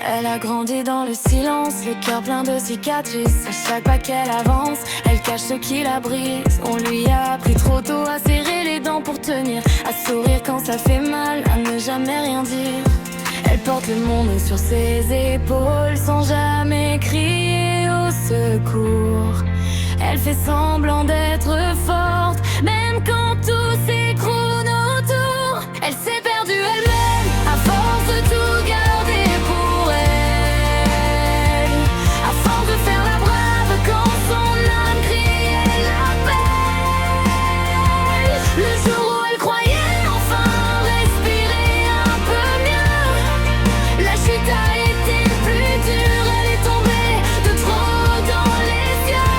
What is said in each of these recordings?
Elle a grandi dans le silence, le cœur plein de cicatrices. À chaque pas qu'elle avance, elle cache ce qui la brise. On lui a appris trop tôt à serrer les dents pour tenir, à sourire quand ça fait mal, à ne jamais rien dire. Elle porte le monde sur ses épaules sans jamais crier au secours. Elle fait semblant d'être forte, même quand tout s'écroule autour. Elle s'est perdue elle-même à force de tout garder pour elle, à force de faire la brave quand son âme criait l'appel. Le jour où elle croyait enfin respirer un peu mieux, la chute a été plus dure. Elle est tombée de trop dans les cieux.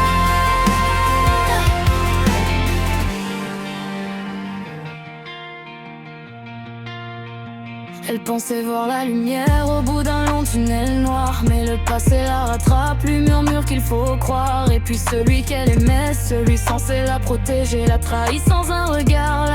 Elle pensait voir la lumière au bout d'un long tunnel noir, mais le passé la rattrape, lui murmure qu'il faut croire. Et puis celui qu'elle aimait, celui censé la protéger, la trahit sans un regard.